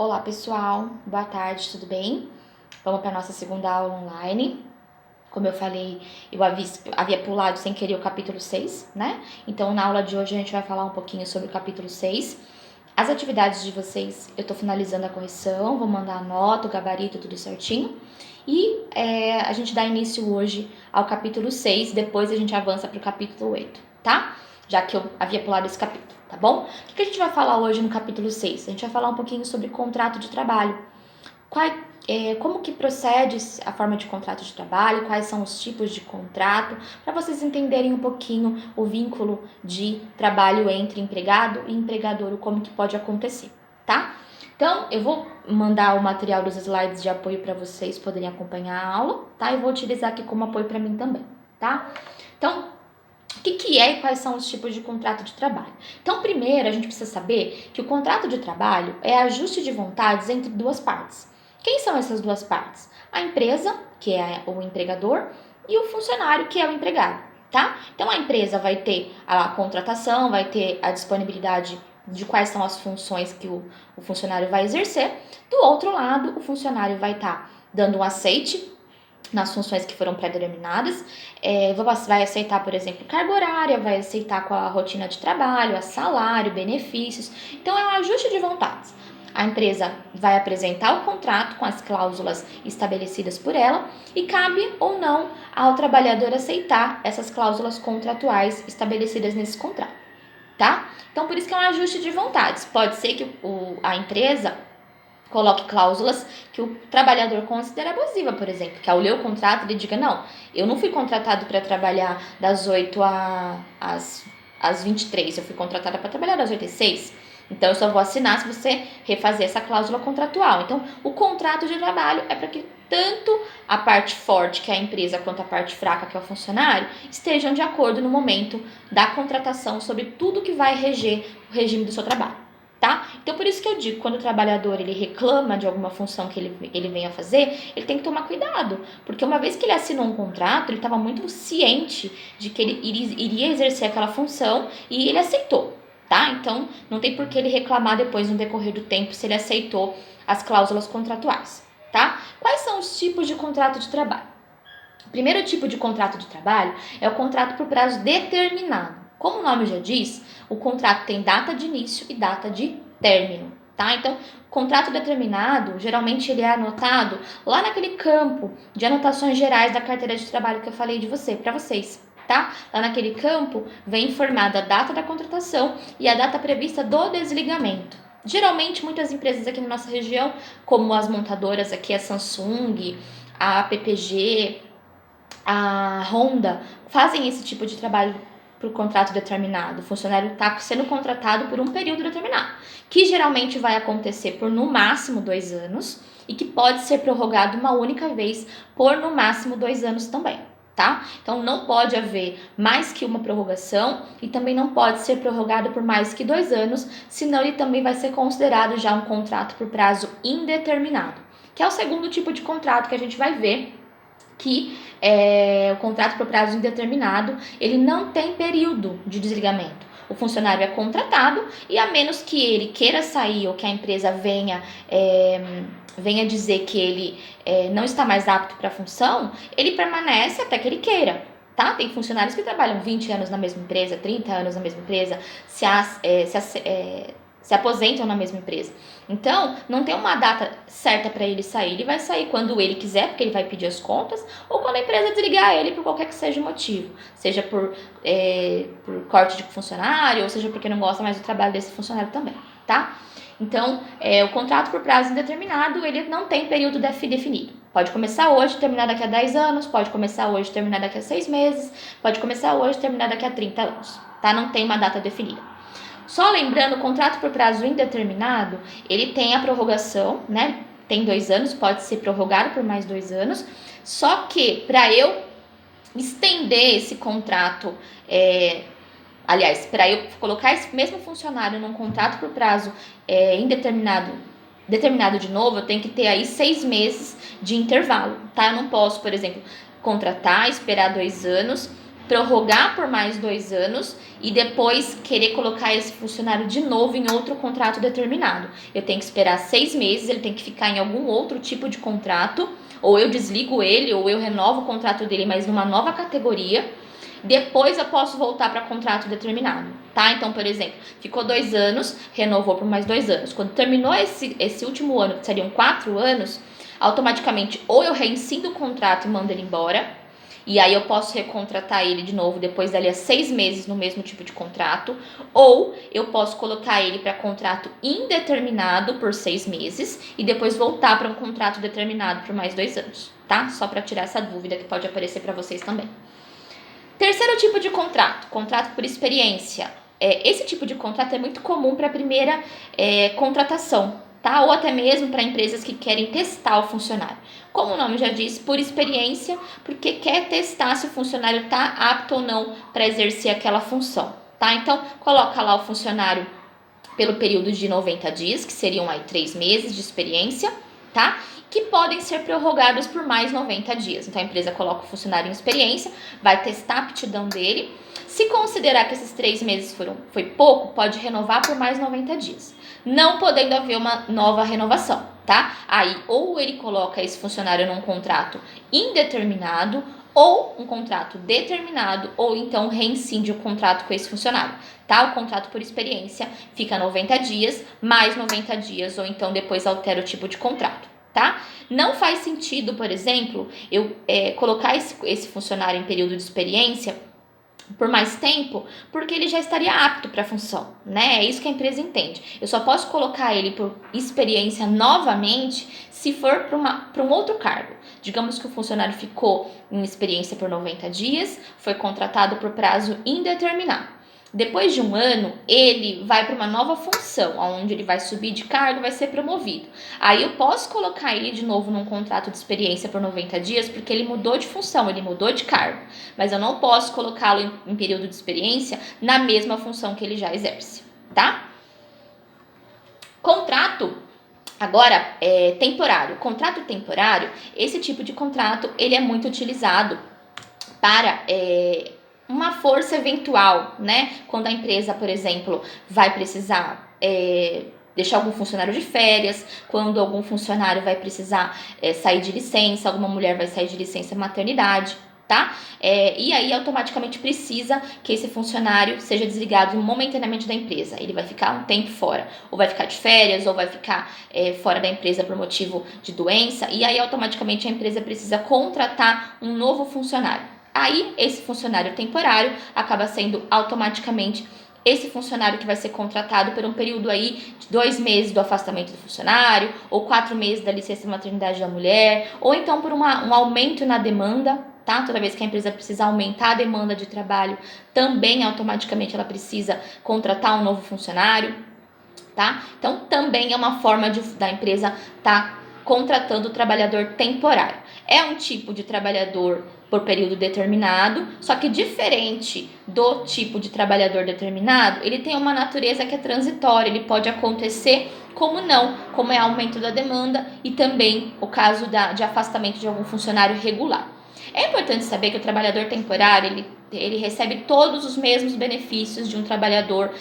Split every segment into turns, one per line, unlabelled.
Olá pessoal, boa tarde, tudo bem? Vamos para a nossa segunda aula online. Como eu falei, eu havia pulado sem querer o capítulo 6, né? Então na aula de hoje a gente vai falar um pouquinho sobre o capítulo 6. As atividades de vocês, eu tô finalizando a correção, vou mandar a nota, o gabarito, tudo certinho. E a gente dá início hoje ao capítulo 6, depois a gente avança para o capítulo 8, tá? Já que eu havia pulado esse capítulo, tá bom? O que a gente vai falar hoje no capítulo 6? A gente vai falar um pouquinho sobre contrato de trabalho. Como que procede a forma de contrato de trabalho, quais são os tipos de contrato, para vocês entenderem um pouquinho o vínculo de trabalho entre empregado e empregador, como que pode acontecer, tá? Então, eu vou mandar o material dos slides de apoio para vocês poderem acompanhar a aula, tá? Eu vou utilizar aqui como apoio para mim também, tá? Então, o que é e quais são os tipos de contrato de trabalho? Então, primeiro, a gente precisa saber que o contrato de trabalho é ajuste de vontades entre duas partes. Quem são essas duas partes? A empresa, que é o empregador, e o funcionário, que é o empregado, tá? Então, a empresa vai ter a contratação, vai ter a disponibilidade de quais são as funções que o funcionário vai exercer. Do outro lado, o funcionário vai estar dando um aceite nas funções que foram pré-determinadas, vai aceitar, por exemplo, carga horária, vai aceitar com a rotina de trabalho, a salário, benefícios. Então, é um ajuste de vontades. A empresa vai apresentar o contrato com as cláusulas estabelecidas por ela e cabe ou não ao trabalhador aceitar essas cláusulas contratuais estabelecidas nesse contrato, tá? Então, por isso que é um ajuste de vontades. Pode ser que a empresa coloque cláusulas que o trabalhador considera abusiva, por exemplo, que ao ler o contrato ele diga, não, eu não fui contratado para trabalhar das 8 às 23, eu fui contratada para trabalhar das 8 às 6, então eu só vou assinar se você refazer essa cláusula contratual. Então, o contrato de trabalho é para que tanto a parte forte, que é a empresa, quanto a parte fraca, que é o funcionário, estejam de acordo no momento da contratação sobre tudo que vai reger o regime do seu trabalho. Tá? Então, por isso que eu digo, quando o trabalhador ele reclama de alguma função que ele venha fazer, ele tem que tomar cuidado, porque uma vez que ele assinou um contrato, ele estava muito ciente de que ele iria exercer aquela função e ele aceitou, tá? Então, não tem por que ele reclamar depois no decorrer do tempo se ele aceitou as cláusulas contratuais, tá? Quais são os tipos de contrato de trabalho? O primeiro tipo de contrato de trabalho é o contrato por prazo determinado. Como o nome já diz, o contrato tem data de início e data de término, tá? Então, contrato determinado, geralmente ele é anotado lá naquele campo de anotações gerais da carteira de trabalho que eu falei para vocês, tá? Lá naquele campo vem informada a data da contratação e a data prevista do desligamento. Geralmente, muitas empresas aqui na nossa região, como as montadoras aqui, a Samsung, a PPG, a Honda, fazem esse tipo de trabalho por contrato determinado. O funcionário está sendo contratado por um período determinado, que geralmente vai acontecer por no máximo 2 anos e que pode ser prorrogado uma única vez por no máximo 2 anos também, tá? Então não pode haver mais que uma prorrogação e também não pode ser prorrogado por mais que 2 anos, senão ele também vai ser considerado já um contrato por prazo indeterminado, que é o segundo tipo de contrato que a gente vai ver, que o contrato por prazo indeterminado, ele não tem período de desligamento. O funcionário é contratado e a menos que ele queira sair ou que a empresa venha dizer que ele não está mais apto para a função, ele permanece até que ele queira. Tá? Tem funcionários que trabalham 20 anos na mesma empresa, 30 anos na mesma empresa, se aposentam na mesma empresa. Então, não tem uma data certa para ele sair. Ele vai sair quando ele quiser, porque ele vai pedir as contas, ou quando a empresa desligar ele por qualquer que seja o motivo. Seja por corte de funcionário, ou seja porque não gosta mais do trabalho desse funcionário também, tá? Então, o contrato por prazo indeterminado, ele não tem período definido. Pode começar hoje, terminar daqui a 10 anos, pode começar hoje, terminar daqui a 6 meses, pode começar hoje, terminar daqui a 30 anos, tá? Não tem uma data definida. Só lembrando, o contrato por prazo indeterminado, ele tem a prorrogação, né? Tem 2 anos, pode ser prorrogado por mais 2 anos. Só que para eu estender esse contrato, aliás, para eu colocar esse mesmo funcionário num contrato por prazo determinado de novo, eu tenho que ter aí 6 meses de intervalo, tá? Eu não posso, por exemplo, contratar, esperar 2 anos prorrogar por mais 2 anos e depois querer colocar esse funcionário de novo em outro contrato determinado. Eu tenho que esperar 6 meses, ele tem que ficar em algum outro tipo de contrato, ou eu desligo ele, ou eu renovo o contrato dele, mas numa nova categoria. Depois eu posso voltar para contrato determinado, tá? Então, por exemplo, ficou 2 anos, renovou por mais 2 anos. Quando terminou esse último ano, que seriam 4 anos, automaticamente ou eu reincido o contrato e mando ele embora, e aí eu posso recontratar ele de novo depois dali a 6 meses no mesmo tipo de contrato, ou eu posso colocar ele para contrato indeterminado por 6 meses e depois voltar para um contrato determinado por mais 2 anos, tá? Só para tirar essa dúvida que pode aparecer para vocês também. Terceiro tipo de contrato, contrato por experiência. Esse tipo de contrato é muito comum para a primeira contratação, tá? Ou até mesmo para empresas que querem testar o funcionário. Como o nome já diz, por experiência, porque quer testar se o funcionário está apto ou não para exercer aquela função, tá? Então, coloca lá o funcionário pelo período de 90 dias, que seriam aí 3 meses de experiência, tá? Que podem ser prorrogados por mais 90 dias. Então, a empresa coloca o funcionário em experiência, vai testar a aptidão dele. Se considerar que esses 3 meses foi pouco, pode renovar por mais 90 dias. Não podendo haver uma nova renovação, tá? Aí, ou ele coloca esse funcionário num contrato indeterminado, ou um contrato determinado, ou então reincide o contrato com esse funcionário, tá? O contrato por experiência fica 90 dias, mais 90 dias, ou então depois altera o tipo de contrato, tá? Não faz sentido, por exemplo, eu colocar esse funcionário em período de experiência por mais tempo, porque ele já estaria apto para a função, né? É isso que a empresa entende. Eu só posso colocar ele por experiência novamente se for para um outro cargo. Digamos que o funcionário ficou em experiência por 90 dias, foi contratado por prazo indeterminado. Depois de 1 ano, ele vai para uma nova função, onde ele vai subir de cargo, vai ser promovido. Aí eu posso colocar ele de novo num contrato de experiência por 90 dias, porque ele mudou de função, ele mudou de cargo. Mas eu não posso colocá-lo em período de experiência na mesma função que ele já exerce, tá? Contrato, agora, temporário. Contrato temporário, esse tipo de contrato, ele é muito utilizado para uma força eventual, né? Quando a empresa, por exemplo, vai precisar deixar algum funcionário de férias, quando algum funcionário vai precisar sair de licença, alguma mulher vai sair de licença maternidade, tá? E aí automaticamente precisa que esse funcionário seja desligado momentaneamente da empresa. Ele vai ficar um tempo fora, ou vai ficar de férias, ou vai ficar fora da empresa por motivo de doença, e aí automaticamente a empresa precisa contratar um novo funcionário. Aí, esse funcionário temporário acaba sendo automaticamente esse funcionário que vai ser contratado por um período aí de 2 meses do afastamento do funcionário, ou 4 meses da licença maternidade da mulher, ou então por um aumento na demanda, tá? Toda vez que a empresa precisa aumentar a demanda de trabalho, também automaticamente ela precisa contratar um novo funcionário, tá? Então, também é uma forma da empresa estar contratando o trabalhador temporário. É um tipo de trabalhador por período determinado, só que diferente do tipo de trabalhador determinado, ele tem uma natureza que é transitória, ele pode acontecer como não, como é aumento da demanda e também o caso de afastamento de algum funcionário regular. É importante saber que o trabalhador temporário, ele recebe todos os mesmos benefícios de um trabalhador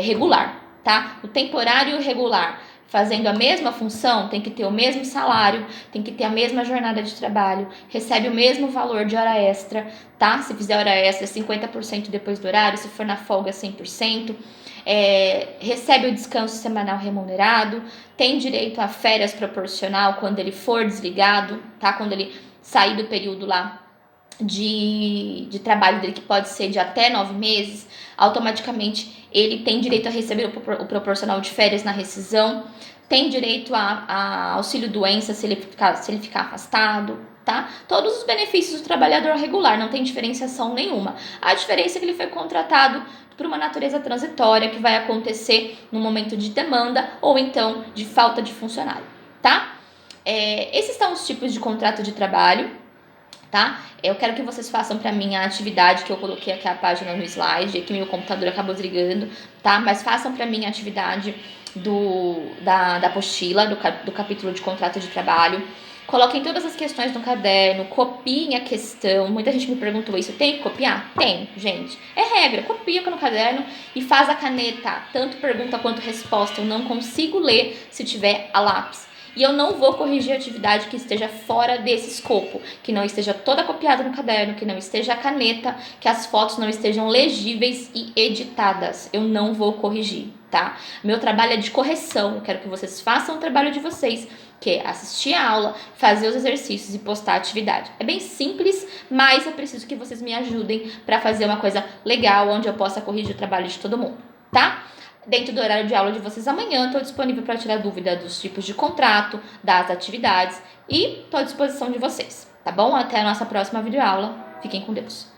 regular, tá? O temporário e o regular, fazendo a mesma função, tem que ter o mesmo salário, tem que ter a mesma jornada de trabalho, recebe o mesmo valor de hora extra, tá? Se fizer hora extra, 50% depois do horário, se for na folga, 100%. Recebe o descanso semanal remunerado, tem direito a férias proporcional quando ele for desligado, tá? Quando ele sair do período lá de trabalho dele, que pode ser de até 9 meses, automaticamente ele tem direito a receber o proporcional de férias na rescisão, tem direito a auxílio doença se ele ficar afastado, tá? Todos os benefícios do trabalhador regular, não tem diferenciação nenhuma. A diferença é que ele foi contratado por uma natureza transitória que vai acontecer no momento de demanda ou então de falta de funcionário, tá? Esses são os tipos de contrato de trabalho, tá? Eu quero que vocês façam para mim a atividade que eu coloquei aqui a página no slide, que meu computador acabou desligando, tá? Mas façam para mim a atividade da apostila, do capítulo de contrato de trabalho. Coloquem todas as questões no caderno, copiem a questão. Muita gente me perguntou isso, tem que copiar? Tem, gente. É regra, copia no caderno e faz a caneta, tanto pergunta quanto resposta. Eu não consigo ler se tiver a lápis. E eu não vou corrigir a atividade que esteja fora desse escopo, que não esteja toda copiada no caderno, que não esteja a caneta, que as fotos não estejam legíveis e editadas. Eu não vou corrigir, tá? Meu trabalho é de correção, eu quero que vocês façam o trabalho de vocês, que é assistir a aula, fazer os exercícios e postar a atividade. É bem simples, mas eu preciso que vocês me ajudem para fazer uma coisa legal, onde eu possa corrigir o trabalho de todo mundo, tá? Dentro do horário de aula de vocês amanhã, estou disponível para tirar dúvida dos tipos de contrato, das atividades e estou à disposição de vocês, tá bom? Até a nossa próxima videoaula. Fiquem com Deus.